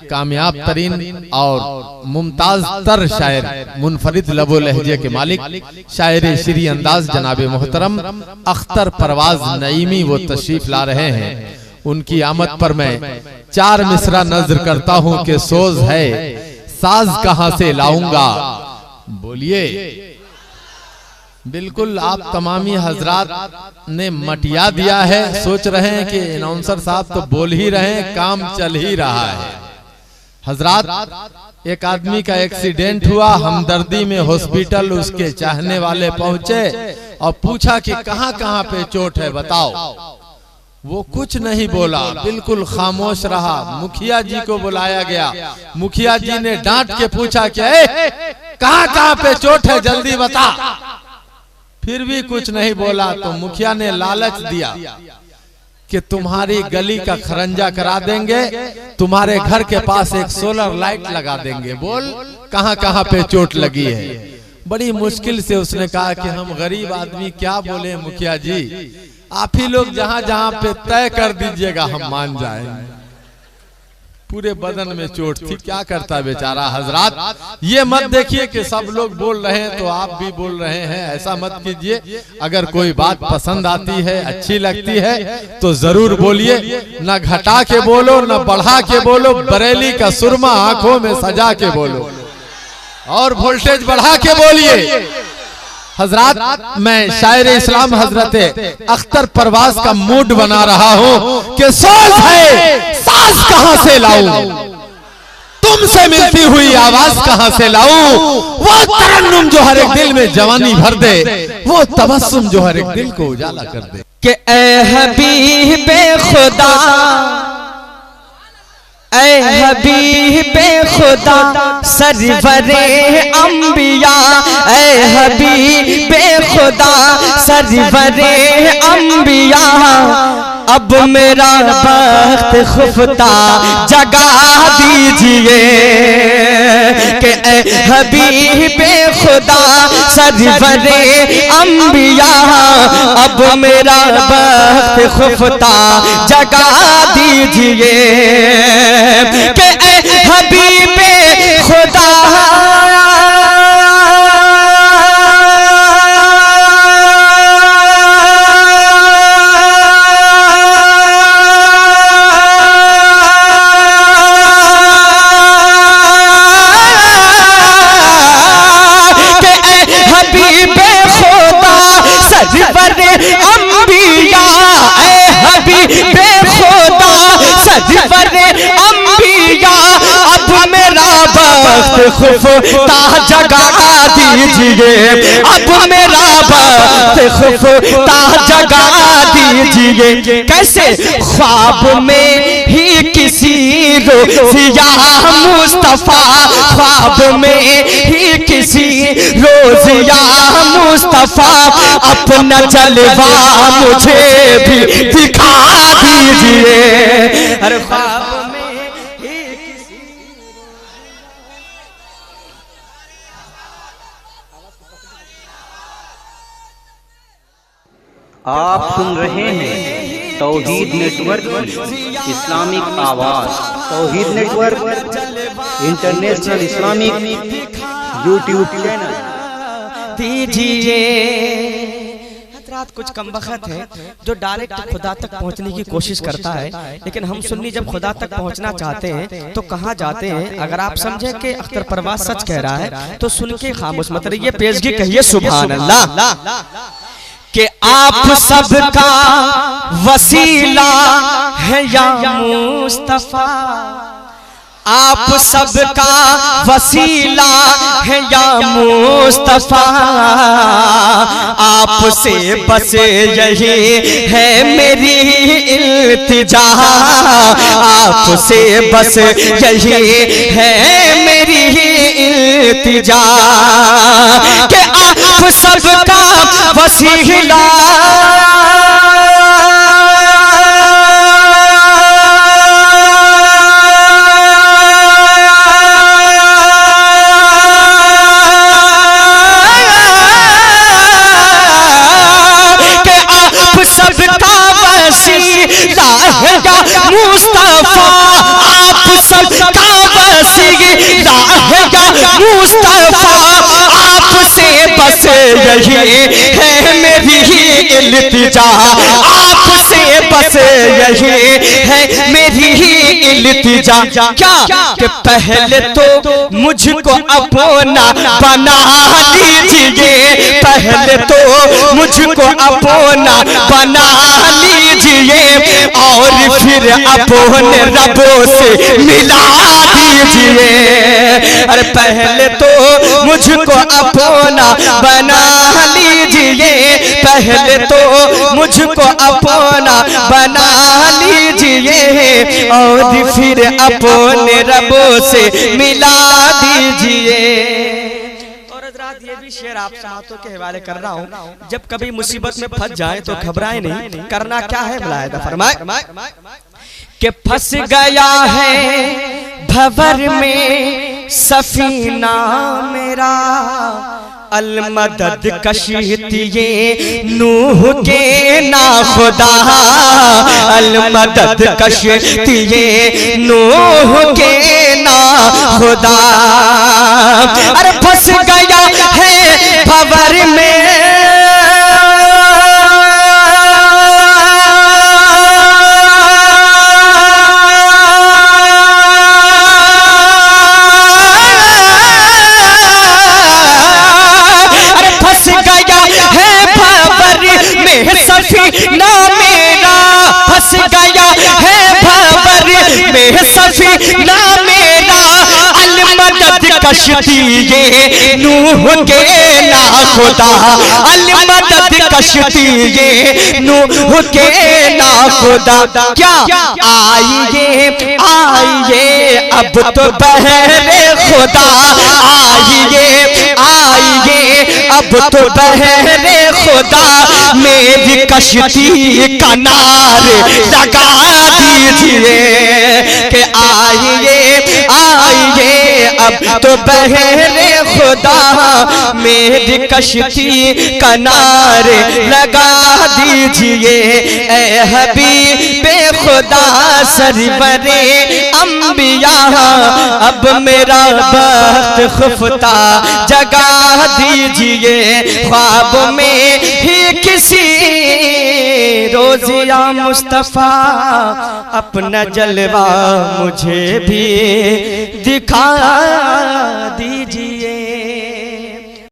कामयाब तरीन और मुमताज तर शायर मुनफरिद लबो लहजे के मालिक शायर श्री अंदाज जनाब मोहतरम अख्तर परवाज नईमी वो तशरीफ ला रहे हैं। उनकी आमद पर मैं चार मिसरा नजर करता हूँ कि सोज है साज कहाँ से लाऊंगा। बोलिए। बिल्कुल आप तमामी हजरात ने मटिया दिया है, सोच रहे हैं कि अनाउंसर साहब तो बोल ही रहे हैं, काम चल ही रहा है। हजरात एक आदमी का एक्सीडेंट हुआ, हमदर्दी में हॉस्पिटल उसके चाहने वाले पहुंचे और पूछा कि कहां कहां पे चोट है बताओ। वो कुछ नहीं बोला, बिल्कुल खामोश रहा। मुखिया जी को बुलाया गया, मुखिया जी ने डांट के पूछा कि कहां कहां पे चोट है जल्दी बता। फिर भी कुछ नहीं बोला तो मुखिया ने लालच दिया कि तुम्हारी गली का खरंजा करा देंगे, तुम्हारे घर के पास एक सोलर लाइट लगा देंगे, बोल कहां कहां पे चोट लगी है। बड़ी मुश्किल से उसने कहा कि हम गरीब आदमी क्या बोले मुखिया जी, आप ही लोग जहां जहां पे तय कर दीजिएगा हम मान जाएंगे। पूरे बदन में चोट थी, क्या करता बेचारा। हजरात ये मत देखिए कि सब लोग बोल रहे हैं तो आप भी बोल रहे हैं, ऐसा मत कीजिए। अगर कोई बात पसंद आती है, अच्छी लगती है तो जरूर बोलिए, न घटा के बोलो न बढ़ा के बोलो, बरेली का सुरमा आंखों में सजा के बोलो और वोल्टेज बढ़ा के बोलिए। हजरात मैं शायर इस्लाम हजरत अख्तर परवाज का मूड बना रहा हूँ कि सोच है साज कहां से लाऊं, तुमसे मिलती हुई आवाज कहां से लाऊं। वो तरन्नुम जो हर एक दिल में जवानी भर दे, वो तबस्सुम जो हर एक दिल को उजाला कर दे। कि ऐ हबीबे खुदा, ऐ हबीबे खुदा सरवरे अंबिया, ऐ हबीबे खुदा सरवरे अंबिया, अब मेरा वक्त खुफ्ता जगा दीजिए। कि ऐ हबीबे खुदा सरवरे अंबिया, अब मेरा वक्त खुफ्ता जगा दीजिए। कि ऐ हबीबे खुदा खुफ्ता जगा दीजिए, अब मेरा वक्त खुफ्ता जगा दीजिए। कैसे ख्वाब में ही किसी रोज़िया मुस्तफा, ख्वाब में ही किसी रोज़िया मुस्तफा, अपना जलवा मुझे भी दिखा दीजिए। अरे ख्वाब आप सुन रहे हैं तौहीद नेटवर्क की इस्लामिक आवाज़। Tauheed network international Islamic YouTube channel दीजिए। हजरात कुछ कम वक्त है जो डायरेक्ट खुदा तक पहुंचने की कोशिश करता है, लेकिन हम सुन्नी जब खुदा तक पहुंचना चाहते हैं तो कहां जाते हैं। अगर आप समझे कि अख्तर परवाज सच कह रहा है तो सुन के खामोश मत रहिए, पेशगी कहिए सुभान अल्लाह। कि आप सबका वसीला है या मुस्तफा, आप सबका वसीला है या मुस्तफा, आपसे बस यही है मेरी इल्तिजा, आपसे बस यही है मेरी इल्तिजा। कि आप सबका वसीला मुस्तफा, आप सब का वसीला है या मुस्तफा, आपसे बस यही है मेरी इल्तिजा, आपसे बस यही है मेरी इल्तिजा। क्या कि पहले तो मुझको अपना बना लीजिए, पहले तो मुझको अपना बना लीजिए और फिर अपने रबों से मिला दीजिए। अरे पहले तो मुझको अपना बना लीजिए, पहले तो मुझको अपना बना लीजिए और फिर अपने रबों से मिला दीजिए। और हज़रात ये भी शेर आप समातों के हवाले कर रहा हूँ, जब कभी मुसीबत में फंस जाए तो घबराए नहीं, करना क्या है मुलाहिदा फरमाए कि फंस गया है भंवर में सफीना मेरा, अलमदद कश्तिये नूह के ना खुदा, अलमदद कश्तिये नूह के ना खुदा। अरे फंस गया है भंवर में सफीना मेरा, फंस गया है भंवर में सफीना मेरा, अलमदद कश्तिये नूह के ना खुदा, अलमदद कश्तिये नूह के ना खुदा। क्या आइए आइए अब तो बहरे खुदा, आइए आइए अब तो बहरे खुदा, मेरी कश्ती का नार लगा दीजिए कि आइए आइए अब तो बहरे खुदा, मेरी कश्ती का नार लगा दीजिए। ए हबीबे खुदा सरवरे अंबिया, अब मेरा वक्त खुफ्ता जगा दीजिए, ख्वाब में ही किसी रोज़िया मुस्तफा अपना जलवा मुझे भी दिखा दीजिए।